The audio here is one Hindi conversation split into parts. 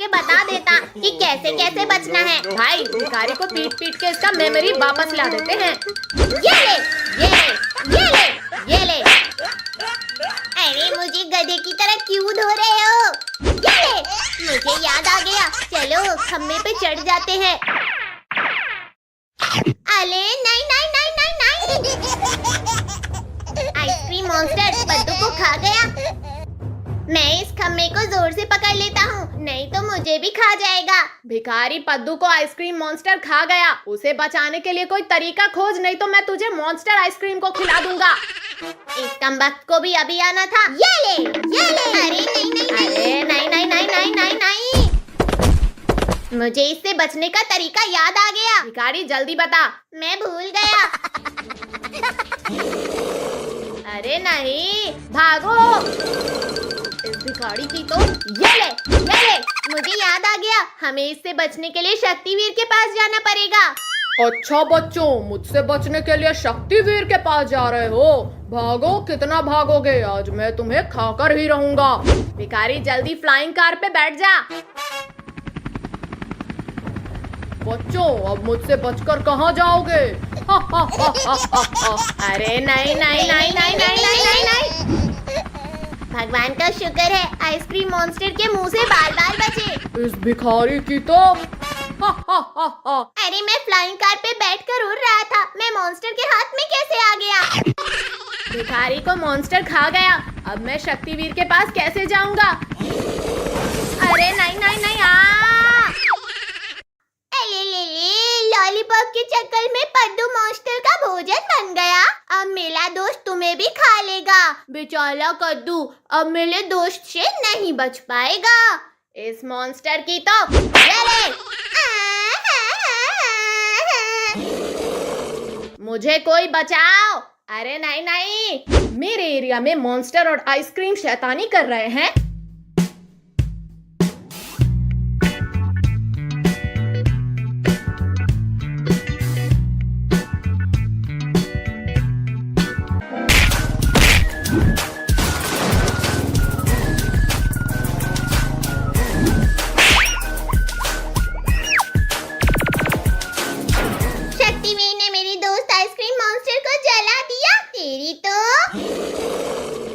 करके बता देता कि कैसे कैसे बचना है। भाई भिखारी को पीट पीट के इसका मेमोरी वापस ला देते हैं। ये ले, ये ले, ये ले, ये ले। अरे मुझे गधे की तरह क्यों धो रहे हो? ये ले, मुझे याद आ गया, चलो खम्भे पे चढ़ जाते हैं। अरे नहीं नहीं नहीं नहीं नहीं, आइसक्रीम मॉन्स्टर पद्दू को खा गया। मैं इस खम्भे को जोर से पकड़ लेता हूँ, नहीं तो मुझे भी खा जाएगा। भिखारी पद्दू को आइसक्रीम मॉन्स्टर खा गया। उसे बचाने के लिए कोई तरीका खोज, नहीं तो मैं तुझे मॉन्स्टर आइसक्रीम को खिला दूंगा। इस कमबख्त को भी अभी आना था। ये ले, ये ले। अरे नहीं नहीं नहीं, अरे नहीं नहीं नहीं नहीं नहीं नहीं, मुझे इससे बचने का तरीका याद आ गया। भिखारी जल्दी बता। मैं भूल गया। अरे नहीं, भागो। इस भिखारी की तो ये ले, ये ले। मुझे याद आ गया, हमें इससे बचने के लिए शक्तिवीर के पास जाना पड़ेगा। अच्छा बच्चों, मुझसे बचने के लिए शक्तिवीर के पास जा रहे हो? भागो, कितना भागोगे? आज मैं तुम्हें खाकर ही रहूंगा। भिखारी जल्दी फ्लाइंग कार पे बैठ जा। बच्चों, अब मुझसे बचकर कहाँ जाओगे? हा हा हा हा हा हा। अरे नहीं नहीं नहीं नहीं नहीं नहीं नहीं नहीं। भगवान का शुक्र है आइसक्रीम मॉन्स्टर के मुंह से बाल बाल बचे। इस भिखारी की तो हा हा हा हा। अरे मैं फ्लाइंग कार पे बैठकर उड़ रहा था, मैं मॉन्स्टर के हाथ में कैसे आ गया? भिखारी को मॉन्स्टर खा गया। अब मैं शक्तिवीर के पास कैसे जाऊंगा? अरे नहीं नहीं नहीं, लॉलीपॉप के चक्कर में पद्दू मॉन्स्टर का भोजन बन गया। अब मेरा दोस्त तुम्हें भी खा लेगा। बेचारा कद्दू अब मेरे दोस्त से नहीं बच पाएगा। इस मॉन्स्टर की तो मुझे कोई बचाओ। अरे नहीं नहीं, मेरे एरिया में मॉन्स्टर और आइसक्रीम शैतानी कर रहे हैं।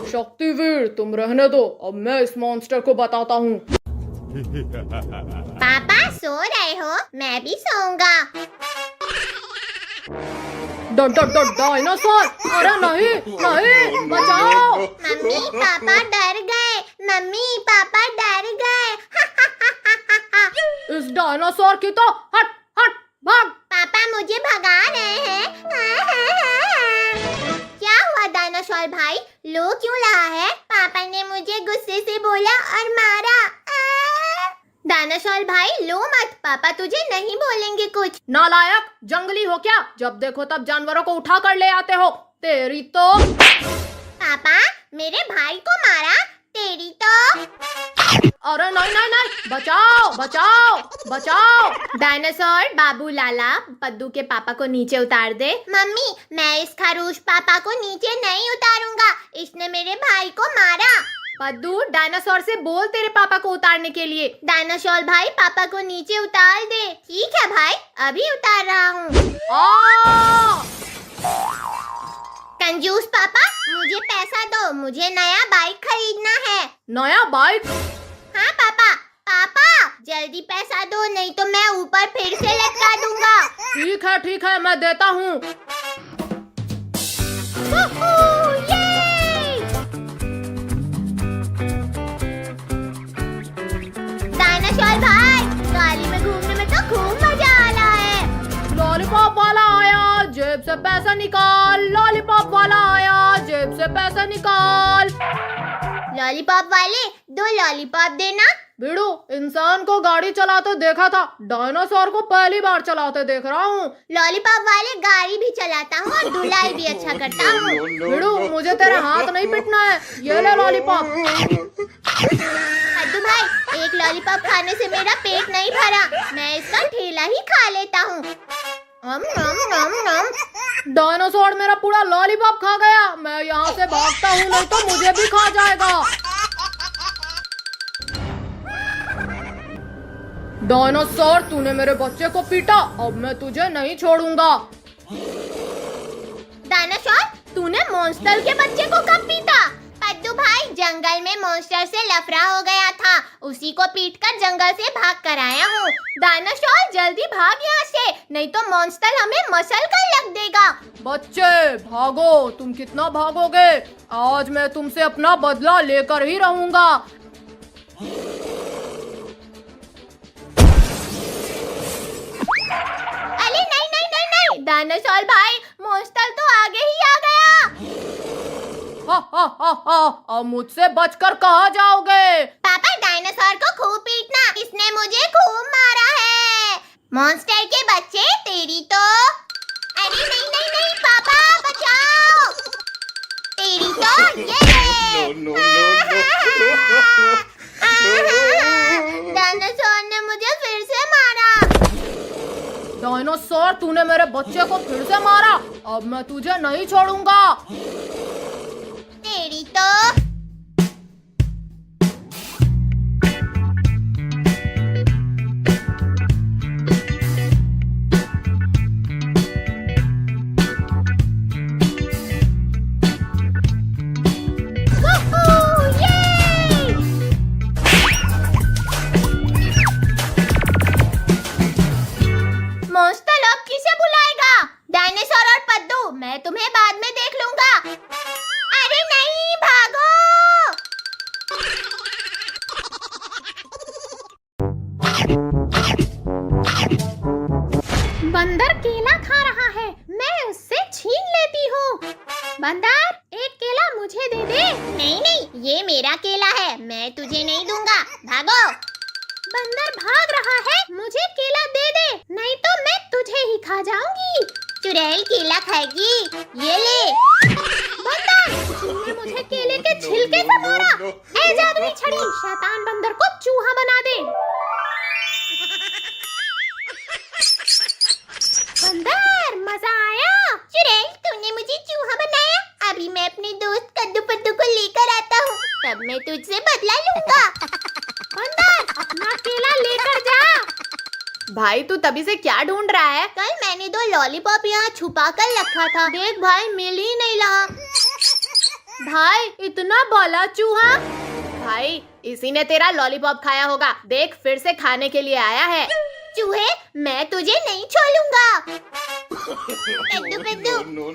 शक्तिवीर तुम रहने दो, अब मैं इस मॉन्स्टर को बताता हूँ। पापा सो रहे हो? मैं भी सोऊंगा। डायनासोर! अरे नहीं नहीं, बचाओ। मम्मी पापा डर गए, मम्मी पापा डर गए। इस डायनासोर की तो हट हट भाग। पापा मुझे भगा रहे हैं। क्या हुआ डायनासोर भाई, लो क्यों रहा है? पापा ने मुझे गुस्से से बोला और मारा। डायनासोर भाई लो मत, पापा तुझे नहीं बोलेंगे कुछ। नालायक, जंगली हो क्या? जब देखो तब जानवरों को उठा कर ले आते हो। तेरी तो। पापा मेरे भाई को मारा, तेरी तो। अरे नहीं नहीं नहीं, बचाओ बचाओ बचाओ। डायनासोर बाबू लाला पद्दू के पापा को नीचे उतार दे। मम्मी मैं इस खरगोश पापा को नीचे नहीं उतारूंगा, इसने मेरे भाई को मारा। पद्दू डायनासोर से बोल तेरे पापा को उतारने के लिए। डायनासोर भाई पापा को नीचे उतार दे। ठीक है भाई, अभी उतार रहा हूँ। कंजूस पापा मुझे पैसा दो, मुझे नया बाइक खरीदना है। नया बाइक? हाँ पापा। पापा जल्दी पैसा दो, नहीं तो मैं ऊपर फिर से लटका दूंगा। ठीक है मैं देता हूँ। डायनासोर भाई गाड़ी में घूमने में तो खूब मजा आ रहा है। लॉलीपॉप वाला आया, जेब से पैसा निकाल। लॉलीपॉप वाला आया, जेब से पैसा निकाल। लॉलीपॉप वाले 2 लॉलीपॉप देना। बिड़ू, इंसान को गाड़ी चलाते देखा था, डायनासोर को पहली बार चलाते देख रहा हूँ। लॉलीपॉप वाले गाड़ी भी चलाता हूँ और धुलाई भी अच्छा करता हूँ। बिड़ू मुझे तेरे हाथ नहीं पिटना है, ये ले लॉलीपॉप। पद्दू भाई एक लॉलीपॉप खाने से मेरा पेट नहीं भरा, मैं इसका ठेला ही खा लेता हूँ। डायनासोर मेरा पूरा लॉलीपॉप खा गया। मैं यहाँ से भागता हूँ, नहीं तो मुझे भी खा जाएगा। डायनासोर, तूने मेरे बच्चे को पीटा, अब मैं तुझे नहीं छोड़ूंगा। डायनासोर, तूने मॉन्स्टर के बच्चे को कब पीटा? पद्दू भाई, जंगल में मॉन्स्टर से लफड़ा हो गया था, उसी को पीटकर जंगल से भाग कर आया हूँ। डायनासोर जल्दी भाग यहाँ से, नहीं तो मॉन्स्टर हमें मसल कर लग देगा। बच्चे भागो, तुम कितना भागोगे? आज मैं तुमसे अपना बदला लेकर ही रहूंगा। अरे नहीं नहीं नहीं नहीं, डायनासोर भाई, मॉन्स्टर तो आगे ही आ गया। हा हा हा हा, अब मुझसे बचकर कहाँ जाओगे? पापा, डायनासोर को खूब पीटना, इसने मुझे खूब मारा है। मॉन्स्टर के बच्चे, तेरी तो। अरे नहीं नहीं नहीं पापा, बचाओ, तेरी तो ये। डायनासोर ने मुझे फिर से मारा। डायनासोर, तूने मेरे बच्चे को फिर से मारा, अब मैं तुझे नहीं छोड़ूंगा। तेरी तो। मॉन्स्टर अब किसे बुलाएगा? डायनासोर और पद्दू, मैं तुम्हें बाद में देख लूंगा। अरे नहीं, भागो। बंदर केला खा रहा है, मैं उससे छीन लेती हूँ। बंदर, एक केला मुझे दे दे। नहीं नहीं, ये मेरा केला है, मैं तुझे नहीं दूंगा, भागो। बंदर भाग रहा है, मुझे केला दे दे, नहीं तो मैं तुझे ही खा जाऊंगी। चुड़ैल केला खाएगी, ये ले। बंदर, तुमने मुझे केले के छिलके से मारा। ए जादुई छड़ी, शैतान बंदर को चूहा बना दे। बंदर, मजा आया। चुड़ैल, तूने मुझे चूहा बनाया, अभी मैं अपने दोस्त कद्दू पद्दू को लेकर आता हूँ, तब मैं तुझसे बदला लूंगा। बंदर, अपना केला लेकर जा। भाई, तू तभी से क्या ढूंढ रहा है? कल मैंने 2 लॉलीपॉप यहाँ छुपा कर रखा था, देख भाई, मिल ही नहीं रहा। भाई, इतना बड़ा चूहा? भाई, इसी ने तेरा लॉलीपॉप खाया होगा, देख फिर से खाने के लिए आया है। चूहे, मैं तुझे नहीं छोड़ूंगा। कद्दू पद्दू,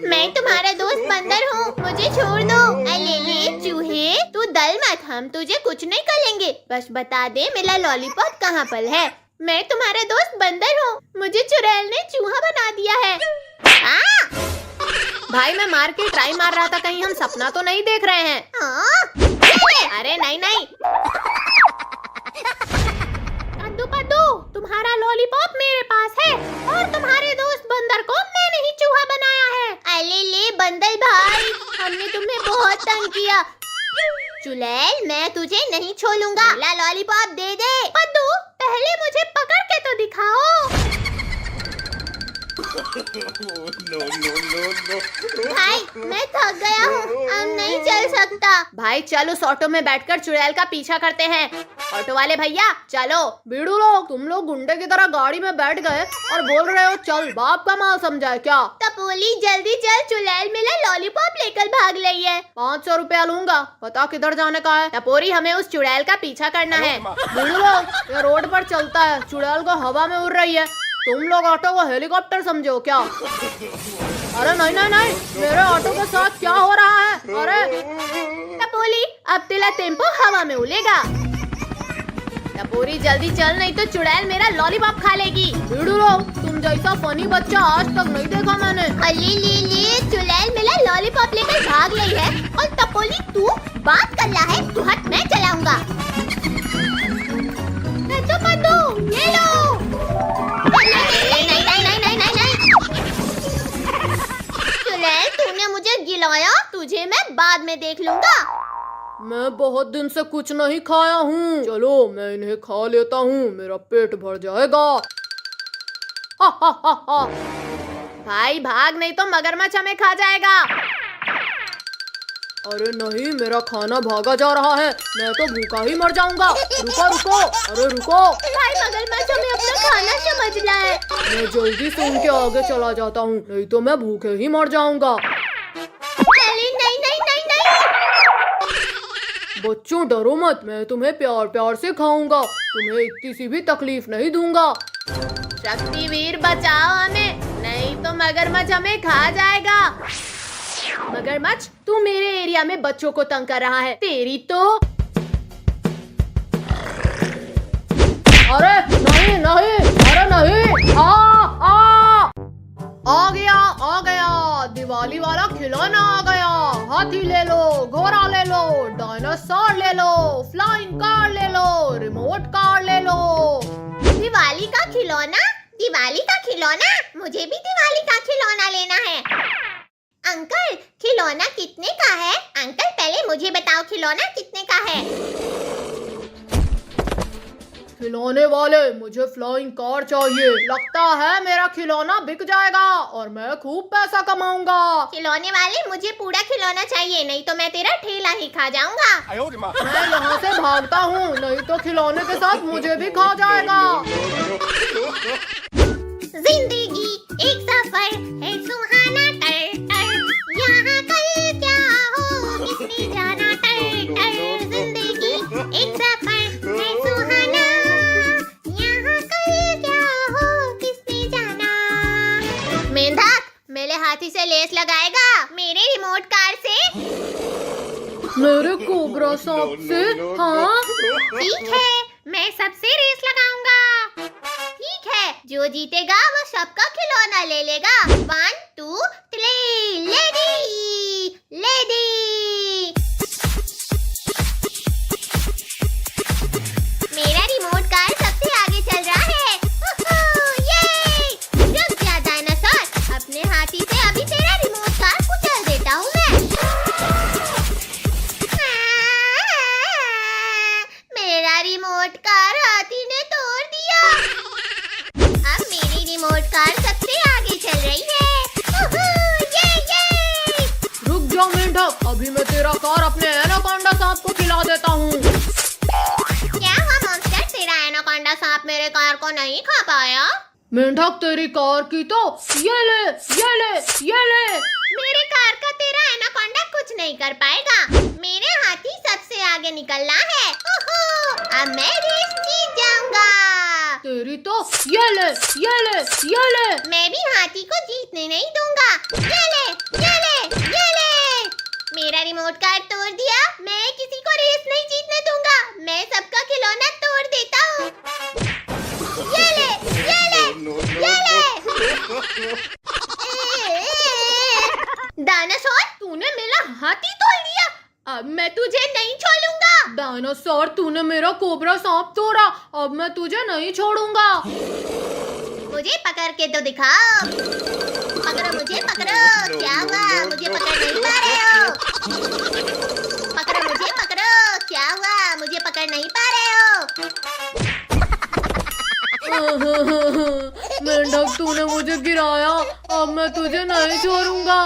मैं तुम्हारा दोस्त बंदर हूँ, मुझे छोड़ दो। अले ले चूहे, तू डर मत, हम तुझे कुछ नहीं करेंगे, बस बता दे मेरा लॉलीपॉप कहाँ पर है। मैं तुम्हारा दोस्त बंदर हूँ, मुझे चुड़ैल ने चूहा बना दिया है। भाई, मैं मार के ट्राई मार रहा था, कहीं हम सपना तो नहीं देख रहे हैं। अरे नहीं नहीं। कद्दू पद्दू, तुम्हारा लॉलीपॉप मेरे पास है, और तुम्हारे दोस्त बंदर को मैंने ही चूहा बनाया है। अले ले बंदर भाई, हमने तुम्हें बहुत तंग किया। चुड़ैल, मैं तुझे नहीं छोड़ूंगा, मेरा लॉलीपॉप दे दे। पद्दू, पहले मुझे पकड़ के तो दिखाओ। भाई, मैं थक गया हूँ, अब नहीं चल सकता। भाई, चलो उस ऑटो में बैठकर चुड़ैल का पीछा करते हैं। ऑटो वाले भैया, चलो। बीड़ू लोग, तुम लोग गुंडे की तरह गाड़ी में बैठ गए और बोल रहे हो चल, बाप का माल समझा है क्या? टपोली, जल्दी चल, चुड़ैल मेरा लॉलीपॉप लेकर भाग रही है। 500 रुपया लूंगा, पता किधर जाने का है? टपोरी, हमें उस चुड़ैल का पीछा करना है। बीड़ू लोग, ये रोड पर चलता है, चुड़ैल को हवा में उड़ रही है, तुम लोग ऑटो को हेलीकॉप्टर समझो क्या? अरे नहीं नहीं नहीं, मेरे ऑटो के साथ क्या हो रहा है? अरे टपोली, अब तेरा टेम्पो हवा में उड़ेगा। टपोरी, जल्दी चल, नहीं तो चुड़ैल मेरा लॉलीपॉप खा लेगी। बीड़ू लोग, तुम जैसा फनी बच्चा आज तक नहीं देखा मैंने। अली ली, चुड़ैल मेरा लॉलीपॉप लेकर भाग रही है, और टपोली तू बात कर रहा है, तू हट, मैं चलाऊंगा। कद्दू पद्दू, ये लो। चुड़ैल, तूने मुझे गिलाया, तुझे मैं बाद में देख लूंगा। मैं बहुत दिन से कुछ नहीं खाया हूँ, चलो मैं इन्हें खा लेता हूँ, मेरा पेट भर जाएगा। हा हा हा हा। भाई भाग, नहीं तो मगरमच्छ हमें खा जाएगा। अरे नहीं, मेरा खाना भागा जा रहा है, मैं तो भूखा ही मर जाऊंगा। रुको रुको, अरे रुको। भाई मगरमच्छ हमें अपना खाना समझ रहा है। मैं जल्दी से उनके आगे चला जाता हूँ, नहीं तो मैं भूखे ही मर जाऊंगा। अरे नहीं नहीं नहीं नहीं। बच्चों डरो मत, मैं तुम्हें प्यार प्यार से खाऊंगा, तुम्हें इतनी सी भी तकलीफ नहीं दूंगा। शक्तिवीर बचाओ हमें, नहीं तो मगरमच्छ हमें खा जाएगा। मगरमच्छ, तू मेरे एरिया में बच्चों को तंग कर रहा है, तेरी तो। अरे नहीं नहीं, अरे नहीं, आ गया, दिवाली वाला खिलौना आ गया। हाथी ले लो, घोड़ा ले लो, डायनासोर ले लो, फ्लाइंग कार ले लो, रिमोट कार ले लो। दिवाली का खिलौना? दिवाली का खिलौना? मुझे भी दिवाली का खिलौना लेना है। अंकल, खिलौना कितने का है? अंकल पहले मुझे बताओ, खिलौना कितने का है? खिलौने वाले, मुझे फ्लाइंग कार चाहिए। लगता है मेरा खिलौना बिक जाएगा और मैं खूब पैसा कमाऊंगा। खिलौने वाले, मुझे पूरा खिलौना चाहिए, नहीं तो मैं तेरा ठेला ही खा जाऊंगा। मैं यहाँ से भागता हूँ, नहीं तो खिलौने के साथ मुझे भी खा जाएगा। जिंदगी एक सफर है सुहाना, टर टर, यहाँ कल क्या हो किसने जाना, टर टर। जिंदगी एक सफर है सुहाना, यहाँ कल क्या हो किसने जाना। मेंढक, मेरे हाथी से लेस लगाएगा? मेरे रिमोट कार से? मेरे कोबरा सांप से? हाँ ठीक है, मैं सबसे रेस लगाऊंगा। ठीक है, जो जीतेगा वो सबका खिलौना ले लेगा। 1 2 3, लेडी लेडी। मेरा रिमोट कार सबसे आगे चल रहा है। ये रुक जा डायनासोर, अपने हाथी से अभी तेरा रिमोट कार कुचल देता हूँ मैं। मेरा रिमोट कार हाथी ने तोड़ दिया। अब मेरी रिमोट कार सबसे आगे चल रही है। ये। रुक जाओ मेंढक, अभी मैं तेरा कार अपने एनाकोंडा सांप को खिला देता हूँ। क्या हुआ मॉन्स्टर, तेरा एनाकोंडा सांप मेरे कार को नहीं खा पाया? मेंढक, तेरी कार की तो ये ले, ये ले, ये ले। मेरे कार का तेरा एनाकोंडा कुछ नहीं कर पाएगा। मेरे हाथी सबसे आगे निकलना है। अब मैं रेस जीत जाऊंगा। तेरी तो ये ले, ये ले, ये ले। मैं भी हाथी को जीतने नहीं दूंगा। ये ले, ये ले, ये ले। मेरा रिमोट कार तोड़ दिया, मैं किसी को रेस नहीं जीतने दूंगा। मैं सबका खिलौना तोड़ देता हूँ। ये ले, ये ले, ये ले। डायनासोर, तूने मेरा हाथी तोड़ दिया, अब मैं तुझे नहीं छोड़ूंगा। डायनासोर, तूने मेरा कोबरा सांप तोड़ा, अब मैं तुझे नहीं छोड़ूंगा। मुझे पकड़ के तो दिखाओ। पकड़ो मुझे, पकड़ो। क्या हुआ, मुझे पकड़ नहीं पा रहे हो? पकड़ो मुझे, पकड़ो। क्या हुआ, मुझे पकड़ नहीं पा रहे हो? मेंढक, तूने मुझे गिराया, अब मैं तुझे नहीं छोड़ूंगा।